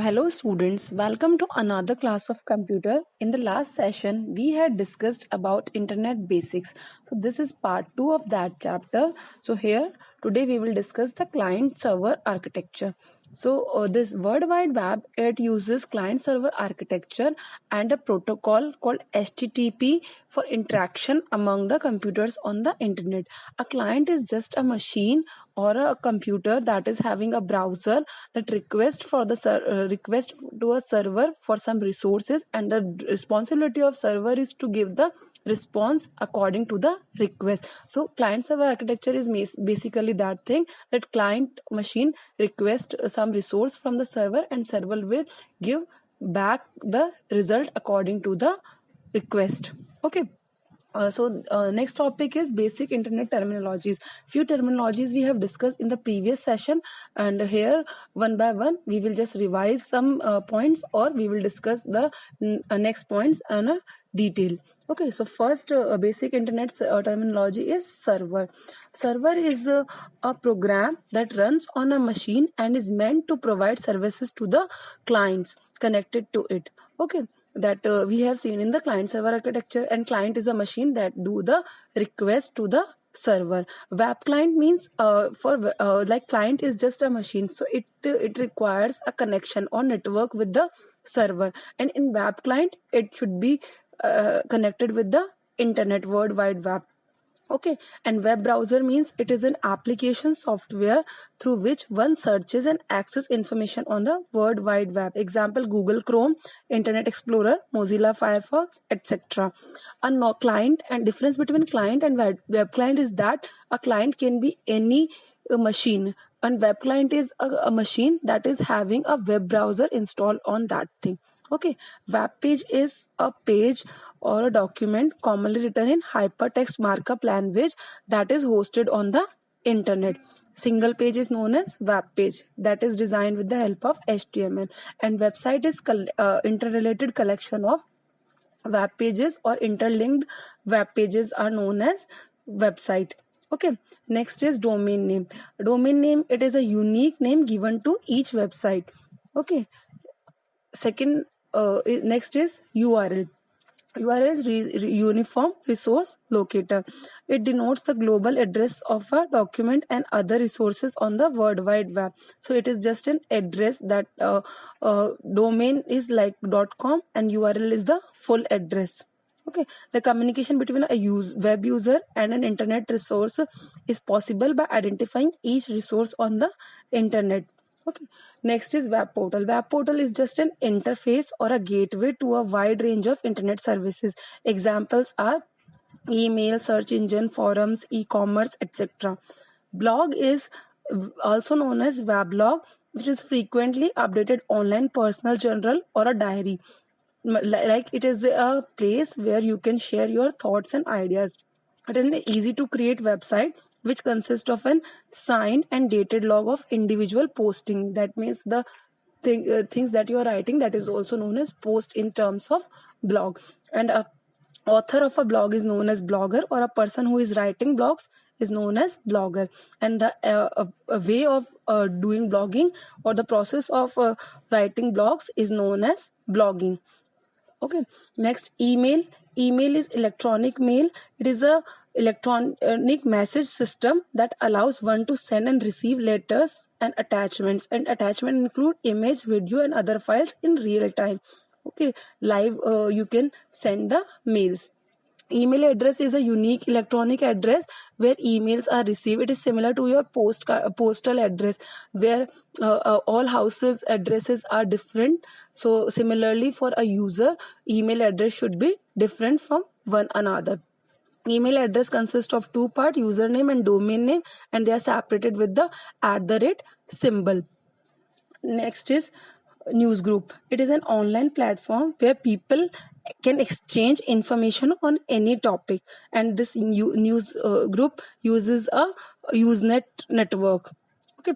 Hello students, welcome to another class of computer. In the last session, we had discussed about internet basics. So this is part 2 of that chapter. So here, today we will discuss the client server architecture. So this World Wide Web, it uses client server architecture and a protocol called HTTP for interaction among the computers on the internet. A client is just a machine or a computer that is having a browser that request request to a server for some resources, and the responsibility of server is to give the response according to the request. So client server architecture is basically that thing, that client machine request some resource from the server and server will give back the result according to the request. Okay. Next topic is basic internet terminologies. Few terminologies we have discussed in the previous session, and here one by one we will just revise some points, or we will discuss the next points in a detail. Okay, so first basic internet terminology is server. Server is a program that runs on a machine and is meant to provide services to the clients connected to it. Okay, that we have seen in the client server architecture, and client is a machine that do the request to the server. Web client means like client is just a machine, so it requires a connection or network with the server, and in web client it should be connected with the internet, world wide web. Okay, and web browser means it is an application software through which one searches and access information on the world wide web. Example: Google Chrome, Internet Explorer, Mozilla Firefox, etc. A no client, and difference between client and web client is that a client can be any machine, and web client is a machine that is having a web browser installed on that thing. Okay, web page is a page or a document commonly written in hypertext markup language that is hosted on the internet. Single page is known as web page, that is designed with the help of HTML, and website is interrelated collection of web pages, or interlinked web pages are known as website. Okay, next is domain name. Domain name, it is a unique name given to each website. Okay, second next is URL. URL is Uniform Resource Locator. It denotes the global address of a document and other resources on the World Wide Web. So it is just an address that domain is like .com and URL is the full address. Okay, the communication between a web user and an internet resource is possible by identifying each resource on the internet. Okay, next is web portal. Web portal is just an interface or a gateway to a wide range of internet services. Examples are email, search engine, forums, e-commerce, etc. Blog is also known as weblog, which is frequently updated online personal journal or a diary. Like it is a place where you can share your thoughts and ideas. It is an easy to create website which consists of an signed and dated log of individual posting. That means the things that you are writing, that is also known as post in terms of blog. And a author of a blog is known as blogger, or a person who is writing blogs is known as blogger. And the a way of doing blogging, or the process of writing blogs, is known as blogging. Okay, next, email. Email is electronic mail. It is a electronic message system that allows one to send and receive letters and attachments, and attachment include image, video and other files in real time. Okay, live you can send the mails. Email address is a unique electronic address where emails are received. It is similar to your postal address, where all houses addresses are different. So similarly, for a user, email address should be different from one another. Email address consists of two parts, username and domain name, and they are separated with the @ symbol. Next is news group. It is an online platform where people can exchange information on any topic, and this news group uses a Usenet network. Okay.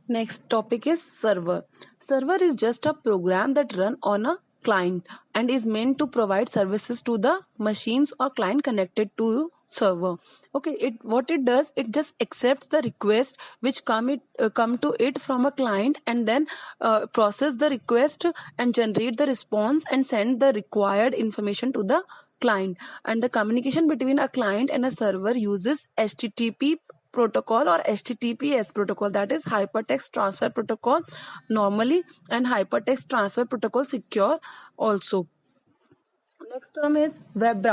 Next topic is server. Server is just a program that run on a client and is meant to provide services to the machines or client connected to server. Okay, what it does, it just accepts the request which come to it from a client, and then process the request and generate the response and send the required information to the client. And the communication between a client and a server uses HTTP protocol or HTTPS protocol, that is hypertext transfer protocol normally, and hypertext transfer protocol secure also. Next term is web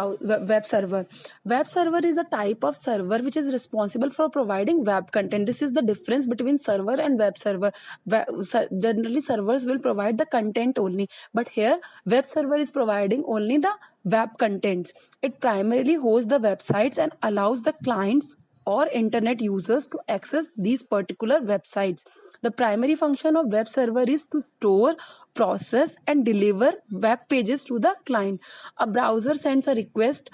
server. Web server is a type of server which is responsible for providing web content. This is the difference between server and web server. Generally servers will provide the content only, but here web server is providing only the web contents. It primarily hosts the websites and allows the clients or internet users to access these particular websites. The primary function of web server is to store, process and deliver web pages to the client. A browser sends a request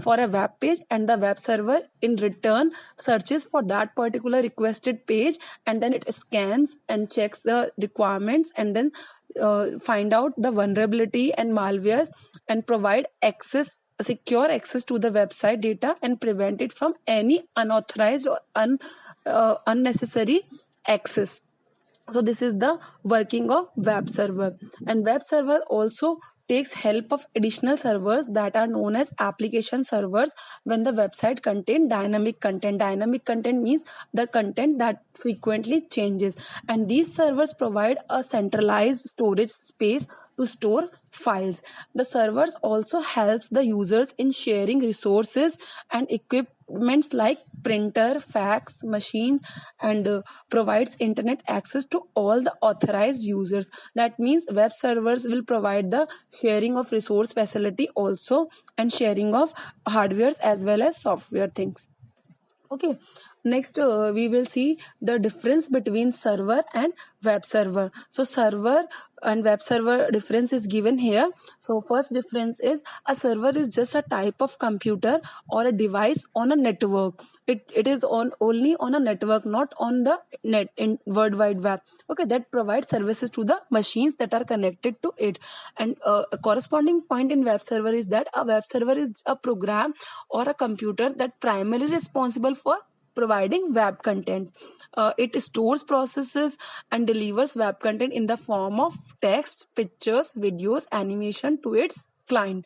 for a web page, and the web server in return searches for that particular requested page, and then it scans and checks the requirements, and then find out the vulnerability and malwares and provide secure access to the website data and prevent it from any unauthorized or unnecessary access. So this is the working of web server. And web server also takes help of additional servers that are known as application servers when the website contain dynamic content. Dynamic content means the content that frequently changes, and these servers provide a centralized storage space to store files. The servers also helps the users in sharing resources and equipments like printer, fax machines, and provides internet access to all the authorized users. That means web servers will provide the sharing of resource facility also, and sharing of hardwares as well as software things. Okay, next we will see the difference between server and web server. So server and web server difference is given here. So first difference is a server is just a type of computer or a device on a network. It is only on a network, not on the net in World Wide Web. Okay, that provides services to the machines that are connected to it. And a corresponding point in web server is that a web server is a program or a computer that primarily responsible for providing web content. It stores, processes and delivers web content in the form of text, pictures, videos, animation to its client.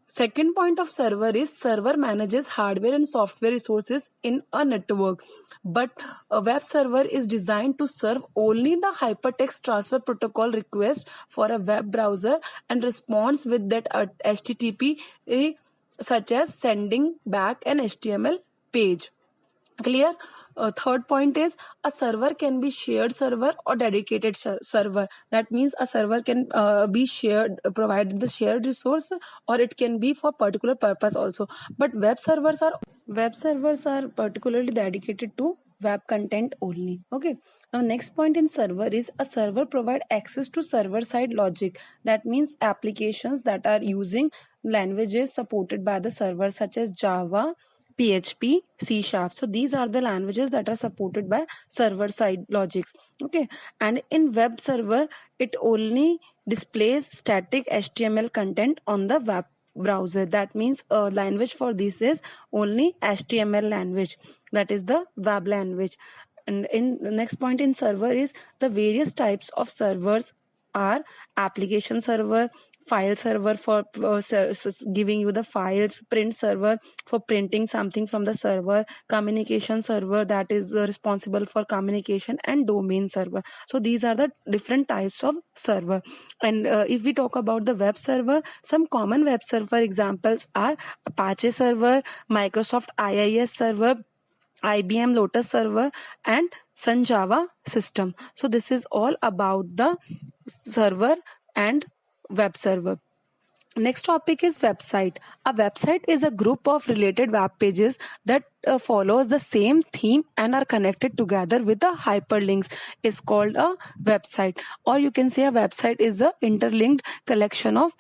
Second point of server is server manages hardware and software resources in a network, but a web server is designed to serve only the hypertext transfer protocol request for a web browser and responds with that HTTP, such as sending back an HTML page. Clear? Third point is a server can be shared server or dedicated server. That means a server can be shared, provided the shared resource, or it can be for particular purpose also. But web servers are particularly dedicated to web content only. Okay, now next point in server is a server provide access to server side logic. That means applications that are using languages supported by the server, such as Java, PHP, C#. So these are the languages that are supported by server side logics. Okay, and in web server it only displays static HTML content on the web browser. That means a language for this is only HTML language, that is the web language. And in the next point in server is the various types of servers are application server, file server for giving you the files, print server for printing something from the server, communication server that is responsible for communication, and domain server. So these are the different types of server. And if we talk about the web server, some common web server examples are Apache server, Microsoft IIS server, IBM Lotus server, and Sun Java system. So this is all about the server and web server. Next topic is website. A website is a group of related web pages that follows the same theme and are connected together with the hyperlinks is called a website. Or you can say a website is a interlinked collection of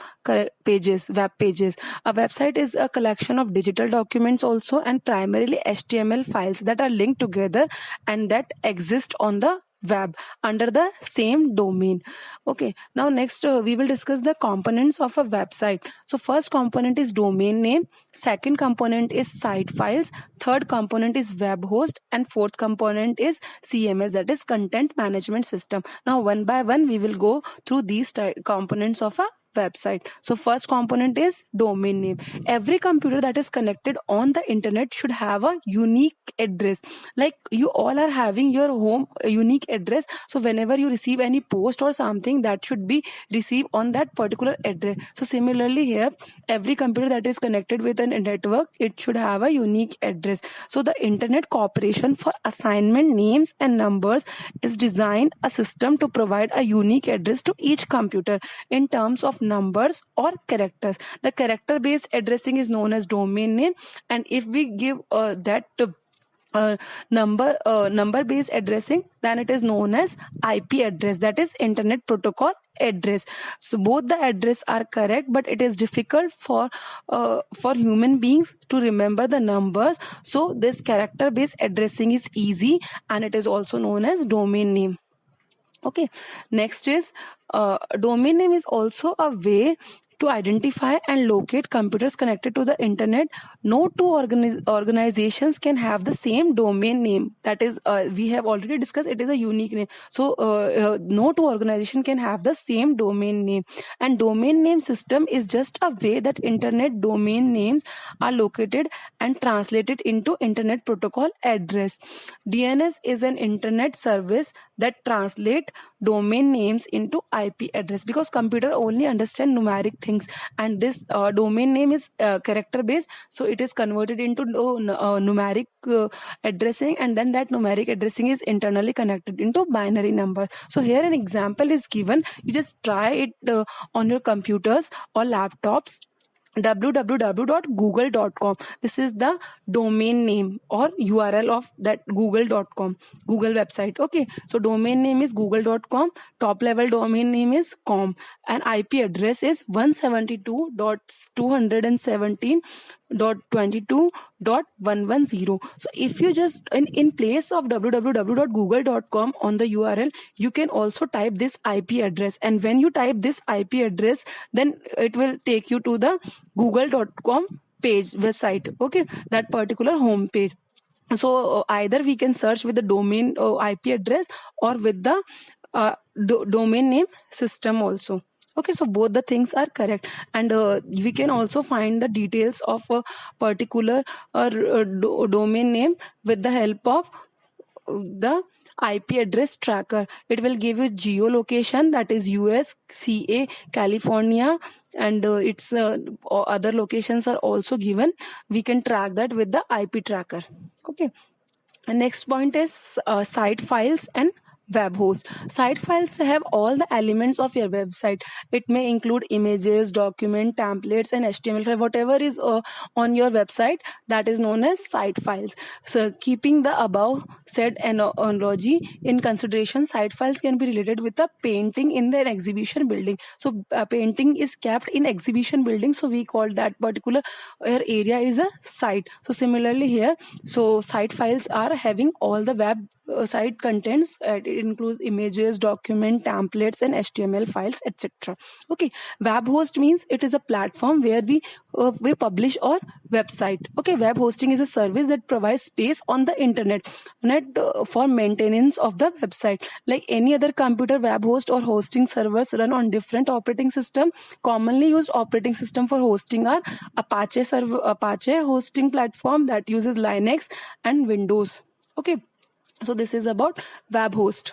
pages, web pages. A website is a collection of digital documents also, and primarily HTML files that are linked together and that exist on the web under the same domain. Okay, now next we will discuss the components of a website. So first component is domain name, second component is site files, third component is web host, and fourth component is CMS, that is content management system. Now one by one we will go through these components of a website. So first component is domain name. Every computer that is connected on the internet should have a unique address. Like you all are having your home unique address, so whenever you receive any post or something, that should be received on that particular address. So similarly here, every computer that is connected with an network, it should have a unique address. So the Internet Corporation for Assignment Names and Numbers is designed a system to provide a unique address to each computer in terms of numbers or characters. The character based addressing is known as domain name, and if we give that number based addressing, then it is known as IP address, that is Internet Protocol address. So both the address are correct, but it is difficult for human beings to remember the numbers. So this character based addressing is easy, and it is also known as domain name. Okay, next is domain name is also a way to identify and locate computers connected to the internet. No two organizations can have the same domain name. That is, we have already discussed, it is a unique name. So no two organization can have the same domain name. And domain name system is just a way that internet domain names are located and translated into Internet Protocol address. DNS is an internet service that translate domain names into IP address, because computer only understand numeric things, and this domain name is character based, so it is converted into numeric addressing, and then that numeric addressing is internally connected into binary numbers. So here an example is given. You just try it on your computers or laptops. www.google.com, this is the domain name or URL of that google.com, Google website. Okay, so domain name is google.com, top level domain name is com, and IP address is 172.217.22.110. So if you just in place of www.google.com on the URL, you can also type this IP address, and when you type this IP address, then it will take you to the google.com page website. Okay, that particular home page. So either we can search with the domain IP address or with the domain name system also. Okay, so both the things are correct, and we can also find the details of a particular domain name with the help of the IP address tracker. It will give you geolocation, that is US, CA, California, and its other locations are also given. We can track that with the IP tracker. Okay, and next point is site files and web host. Site files have all the elements of your website. It may include images, document, templates, and HTML file. Whatever is on your website, that is known as site files. So keeping the above said analogy in consideration, site files can be related with a painting in the exhibition building. So painting is kept in exhibition building, so we call that particular area is a site. So similarly here, so site files are having all the web site contents. It includes images, document, templates, and HTML files, etc. Okay, web host means it is a platform where we publish our website. Okay, web hosting is a service that provides space on the internet for maintenance of the website. Like any other computer, web host or hosting servers run on different operating system. Commonly used operating system for hosting are Apache hosting platform that uses Linux and Windows. Okay, so this is about web host.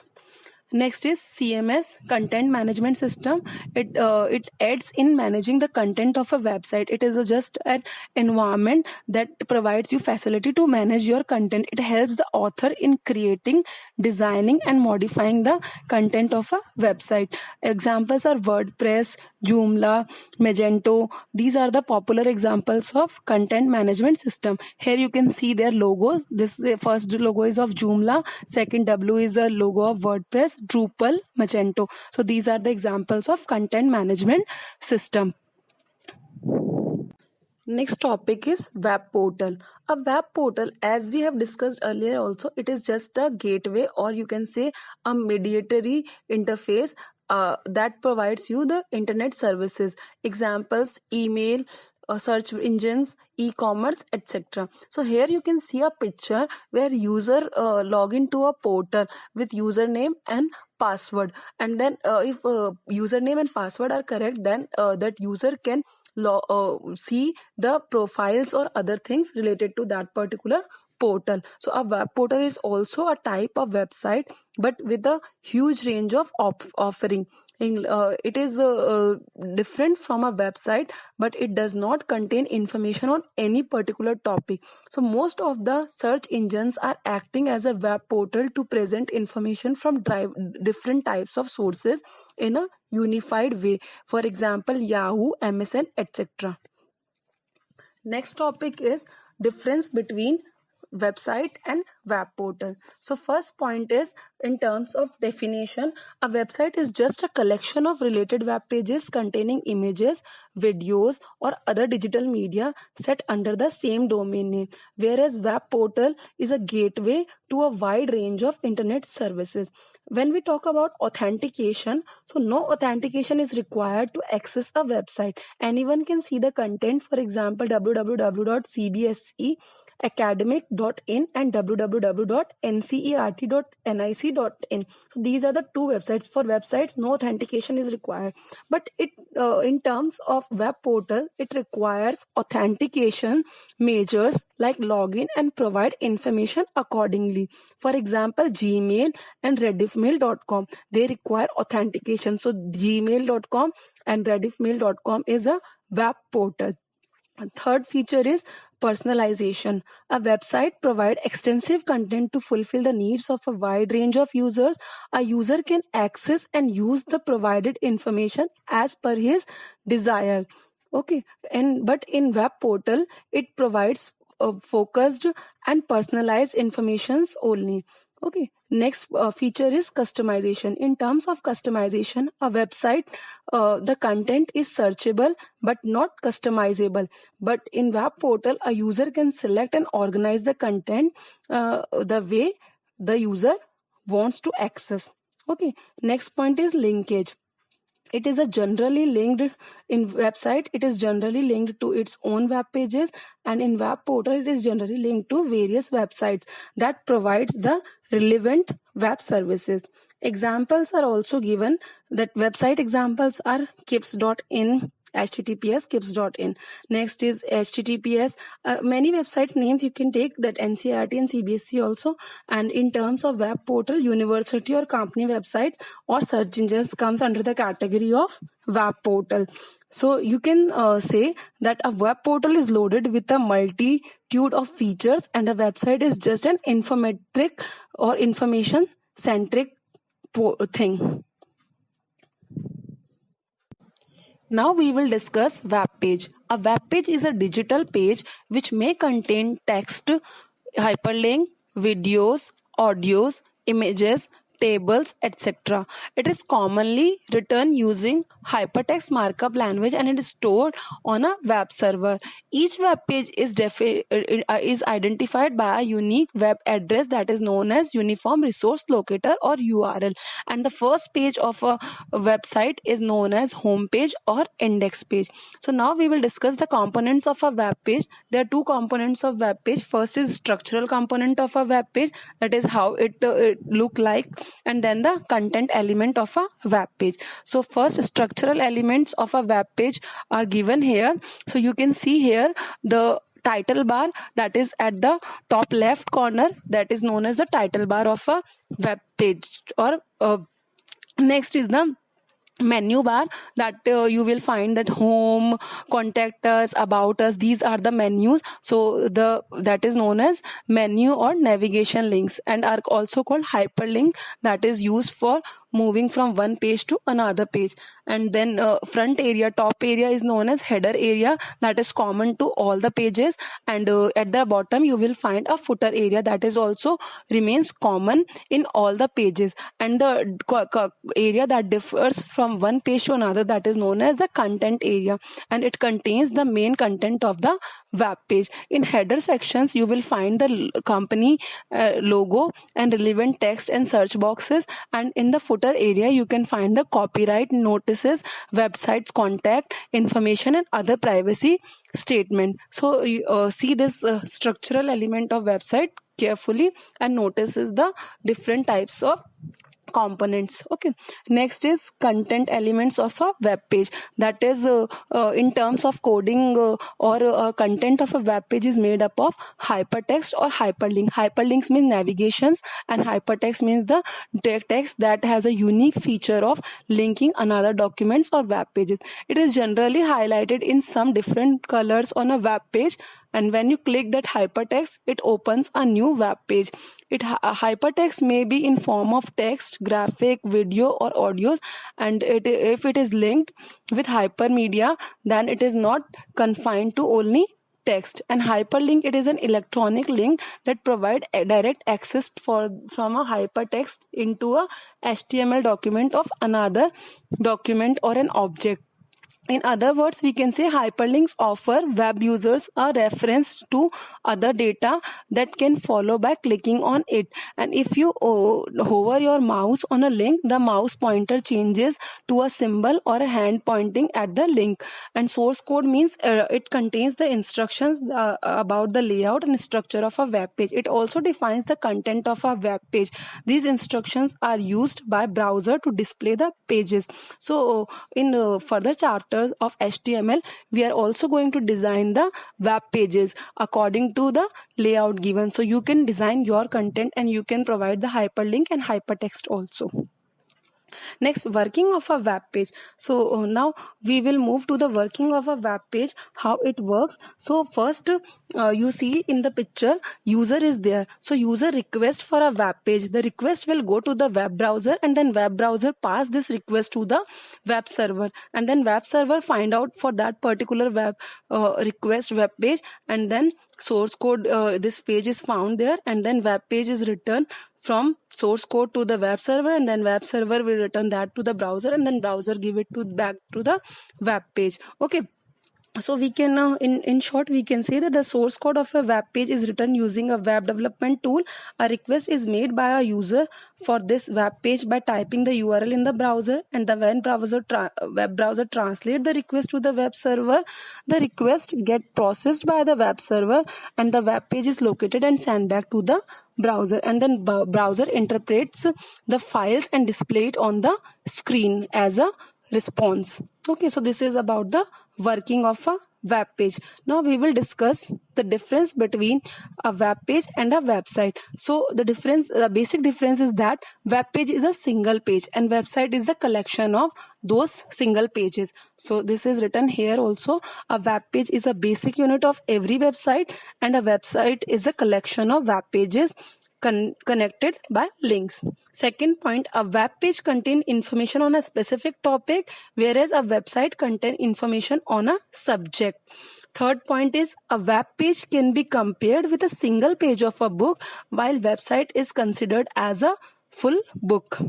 Next is CMS, content management system. It aids in managing the content of a website. It is just an environment that provides you facility to manage your content. It helps the author in creating, designing, and modifying the content of a website. Examples are WordPress, Joomla, Magento. These are the popular examples of content management system. Here you can see their logos. This first logo is of Joomla. Second W is a logo of WordPress, Drupal, Magento. So these are the examples of content management system. Next topic is web portal. A web portal, as we have discussed earlier also, it is just a gateway, or you can say a mediatory interface that provides you the internet services. Examples: email, search engines, e-commerce, etc. So here you can see a picture where user log into a portal with username and password, and then if username and password are correct, then that user can see the profiles or other things related to that particular portal. So a web portal is also a type of website, but with a huge range of offering. It is different from a website, but it does not contain information on any particular topic. So most of the search engines are acting as a web portal to present information from different types of sources in a unified way. For example, Yahoo, MSN, etc. Next topic is difference between website and web portal. So first point is, in terms of definition, a website is just a collection of related web pages containing images, videos, or other digital media set under the same domain name, whereas web portal is a gateway to a wide range of internet services. When we talk about authentication, so no authentication is required to access a website. Anyone can see the content. For example, www.cbseacademic.in and www.ncert.nic.in. So these are the two websites. For websites, no authentication is required, but it in terms of web portal, it requires authentication measures like login and provide information accordingly. For example, Gmail and rediffmail.com, they require authentication. So gmail.com and rediffmail.com is a web portal. Third feature is personalization. A website provides extensive content to fulfill the needs of a wide range of users. A user can access and use the provided information as per his desire. Okay, but in web portal, it provides focused and personalized informations only. Okay, next feature is customization. In terms of customization, a website, the content is searchable but not customizable. But in web portal, a user can select and organize the content the way the user wants to access. Okay, next point is linkage. It is a generally linked in website, it is generally linked to its own web pages, and in web portal it is generally linked to various websites that provides the relevant web services. Examples are also given. That website examples are kips.in, https kips.in. Next is https. Many websites names you can take, that NCERT and CBSE also. And in terms of web portal, university or company websites or search engines comes under the category of web portal. So you can say that a web portal is loaded with a multitude of features, and a website is just an informatic or information centric thing. Now we will discuss web page. A web page is a digital page which may contain text, hyperlink, videos, audios, images, tables, etc. It is commonly written using hypertext markup language and it is stored on a web server. Each web page is identified by a unique web address that is known as Uniform Resource Locator or URL. And the first page of a website is known as home page or index page. So now we will discuss the components of a web page. There are two components of web page. First is structural component of a web page, that is how it look like, and then the content element of a web page. So first, structural elements of a web page are given here. So you can see here the title bar that is at the top left corner, that is known as the title bar of a web page. Or next is the menu bar, that you will find that home, contact us, about us, these are the menus. So that is known as menu or navigation links, and are also called hyperlink, that is used for moving from one page to another page. And then front area, top area is known as header area, that is common to all the pages. And at the bottom you will find a footer area, that is also remains common in all the pages. And the area that differs from one page to another, that is known as the content area, and it contains the main content of the web page. In header sections you will find the company logo and relevant text and search boxes, and in the footer area you can find the copyright notices, websites contact information, and other privacy statement. So you see this structural element of website carefully and notices the different types of components. Okay, next is content elements of a web page, that is in terms of coding or content of a web page is made up of hypertext or hyperlink. Hyperlinks means navigations and hypertext means the text that has a unique feature of linking another documents or web pages. It is generally highlighted in some different colors on a web page, and when you click that hypertext it opens a new web page. Hypertext may be in form of text, graphic, video or audios, and if it is linked with hypermedia then it is not confined to only text. And hyperlink, it is an electronic link that provide a direct access from a hypertext into a HTML document of another document or an object. In other words, we can say hyperlinks offer web users a reference to other data that can follow by clicking on it. And if you hover your mouse on a link, the mouse pointer changes to a symbol or a hand pointing at the link. And source code means it contains the instructions about the layout and structure of a web page. It also defines the content of a web page. These instructions are used by browser to display the pages. So in further chapters of HTML, we are also going to design the web pages according to the layout given. So you can design your content and you can provide the hyperlink and hypertext also. Next, working of a web page. So now we will move to the working of a web page, how it works. So first you see in the picture user is there. So user request for a web page, the request will go to the web browser, and then web browser pass this request to the web server, and then web server find out for that particular web request web page, and then source code this page is found there, and then web page is returned from source code to the web server, and then web server will return that to the browser, and then browser give it to back to the web page. Okay, so we can in short we can say that the source code of a web page is written using a web development tool. A request is made by a user for this web page by typing the URL in the browser, and the when web browser translate the request to the web server, the request get processed by the web server, and the web page is located and sent back to the browser, and then browser interprets the files and display it on the screen as a response. Okay, so this is about the working of a web page. Now we will discuss the difference between a web page and a website. So the basic difference is that web page is a single page and website is a collection of those single pages. So this is written here also. A web page is a basic unit of every website, and a website is a collection of web pages connected by links. Second point, a web page contains information on a specific topic, whereas a website contains information on a subject. Third point is a web page can be compared with a single page of a book, while website is considered as a full book.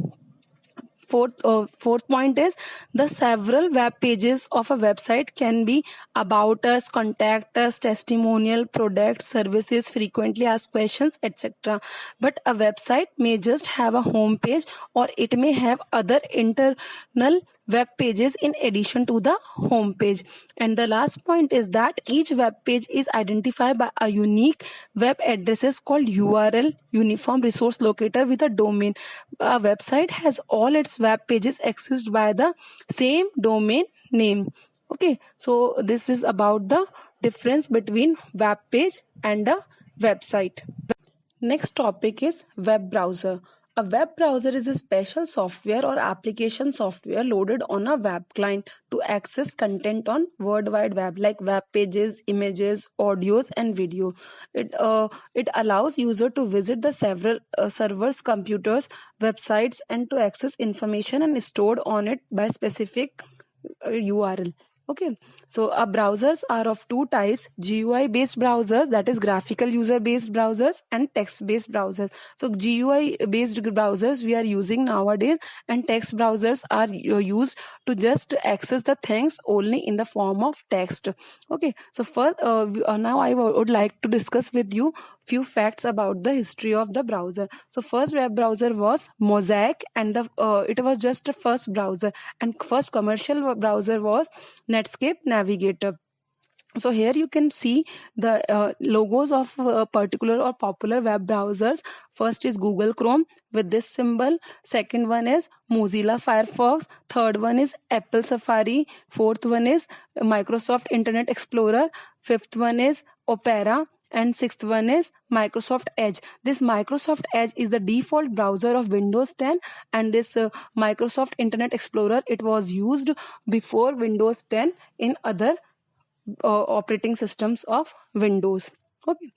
Fourth point is the several web pages of a website can be about us, contact us, testimonial, products, services, frequently asked questions, etc. But a website may just have a home page, or it may have other internal web pages in addition to the home page. And the last point is that each web page is identified by a unique web addresses called URL, Uniform Resource Locator, with a domain. A website has all its web pages accessed by the same domain name. Okay, so this is about the difference between web page and a website. Next topic is web browser. A web browser is a special software or application software loaded on a web client to access content on World Wide Web, like web pages, images, audios, and video. It allows user to visit the several servers, computers, websites, and to access information and stored on it by specific URL. Okay, so our browsers are of two types: GUI based browsers, that is graphical user based browsers, and text based browsers. So GUI based browsers we are using nowadays, and text browsers are used to just access the things only in the form of text. Okay, so first now I would like to discuss with you few facts about the history of the browser. So first web browser was Mosaic, and it was just the first browser, and first commercial browser was Netscape Navigator. So here you can see the logos of particular or popular web browsers. First is Google Chrome with this symbol. Second one is Mozilla Firefox. Third one is Apple Safari. Fourth one is Microsoft Internet Explorer. Fifth one is Opera. And sixth one is Microsoft Edge. This Microsoft Edge is the default browser of Windows 10, and this Microsoft Internet Explorer, it was used before Windows 10 in other operating systems of Windows. Okay,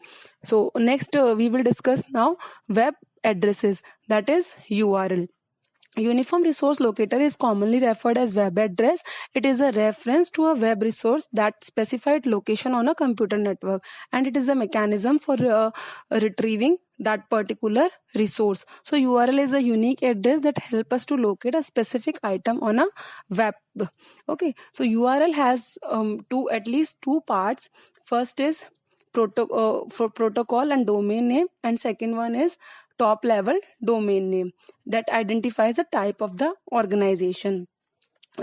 so next we will discuss now web addresses, that is URL. Uniform Resource Locator is commonly referred as web address. It is a reference to a web resource that specified location on a computer network, and it is a mechanism for retrieving that particular resource. So URL is a unique address that helps us to locate a specific item on a web. Okay, so URL has at least two parts. First is for protocol and domain name, and second one is top level domain name that identifies the type of the organization.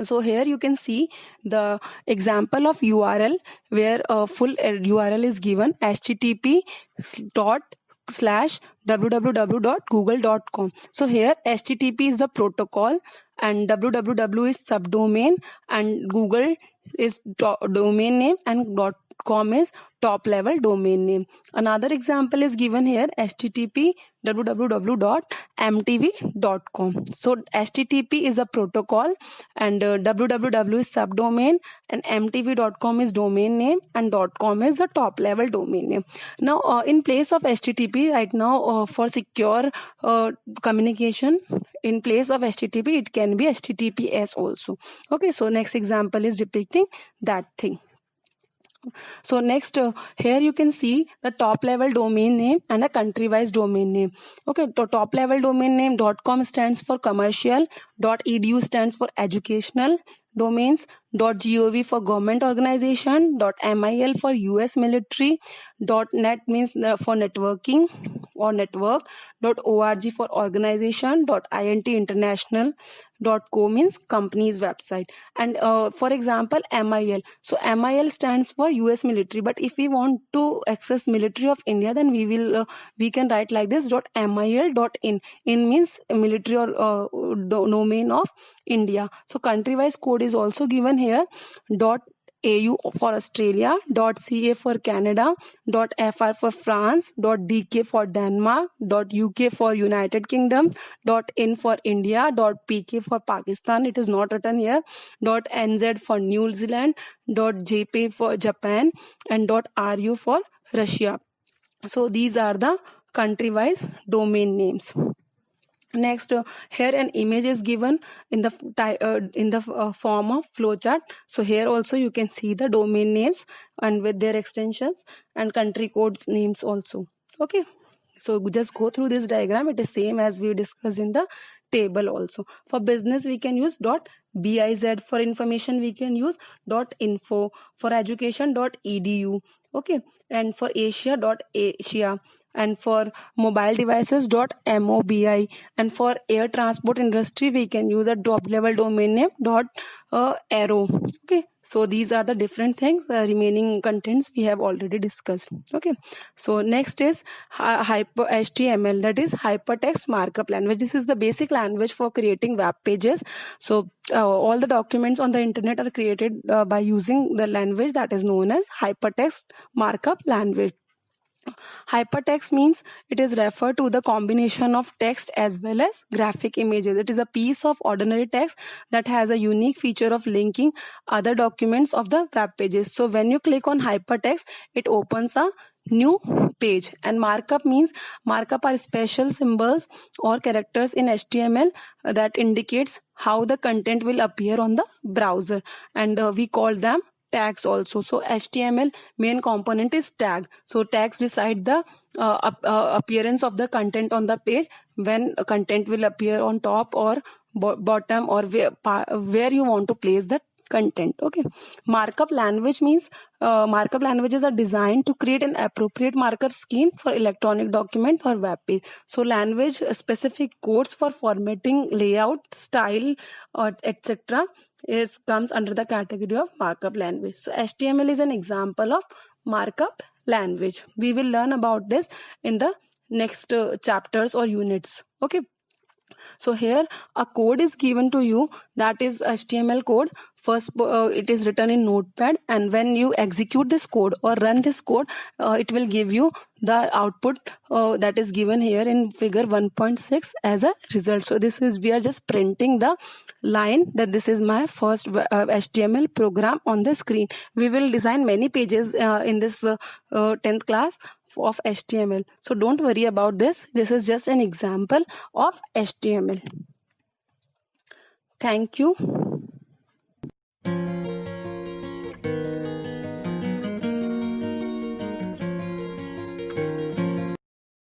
So here you can see the example of URL where a full URL is given: http://www.google.com. So here HTTP is the protocol, and www is subdomain, and Google is domain name, and .com is top level domain name. Another example is given here: http www.mtv.com. So HTTP is a protocol, and www is subdomain, and mtv.com is domain name, and .com is the top level domain name. Now in place of HTTP right now, for secure communication, in place of HTTP it can be HTTPS also. Okay, so next example is depicting that thing. So next here you can see the top level domain name and a country wise domain name. Okay, so top level domain name .com stands for commercial, .edu stands for educational domains, .gov for government organization, .mil for US military, .net means for networking or network, .org for organization, .int international, .co means company's website. And for example MIL, so MIL stands for US military, but if we want to access military of India, then we can write like this: .mil.in. In means military or domain of India. So country wise code is also given here: .au for Australia, .ca for Canada, .fr for France, .dk for Denmark, .uk for United Kingdom, .in for India, .pk for Pakistan, it is not written here, .nz for New Zealand, .jp for Japan, and .ru for Russia. So these are the country wise domain names. Next here an image is given in the form of flowchart. So here also you can see the domain names and with their extensions and country code names also. Okay, so just go through this diagram. It is same as we discussed in the table also. For business we can use .biz, for information we can use .info, for education .edu. Okay, and for Asia, and for mobile devices .mobi, and for air transport industry we can use a top level domain name .aero. Okay, so these are the different things. Remaining contents we have already discussed. Okay, so next is HTML, that is hypertext markup language. This is the basic language for creating web pages. So all the documents on the internet are created by using the language that is known as hypertext markup language. Hypertext means it is referred to the combination of text as well as graphic images. It is a piece of ordinary text that has a unique feature of linking other documents of the web pages. So when you click on hypertext, it opens a new page. And markup means markup are special symbols or characters in HTML that indicates how the content will appear on the browser, and we call them tags also. So HTML main component is tag. So tags decide the appearance of the content on the page, when content will appear on top or bottom, or where you want to place the content. Okay. Markup language means markup languages are designed to create an appropriate markup scheme for electronic document or web page. So language specific codes for formatting, layout, style, or etc. comes under the category of markup language. So HTML is an example of markup language. We will learn about this in the next chapters or units. Okay. So here a code is given to you, that is HTML code. First it is written in Notepad, and when you execute this code or run this code, it will give you the output that is given here in figure 1.6 as a result. So this is, we are just printing the line that this is my first HTML program on the screen. We will design many pages in this 10th class of HTML. So don't worry about this. This is just an example of HTML. Thank you.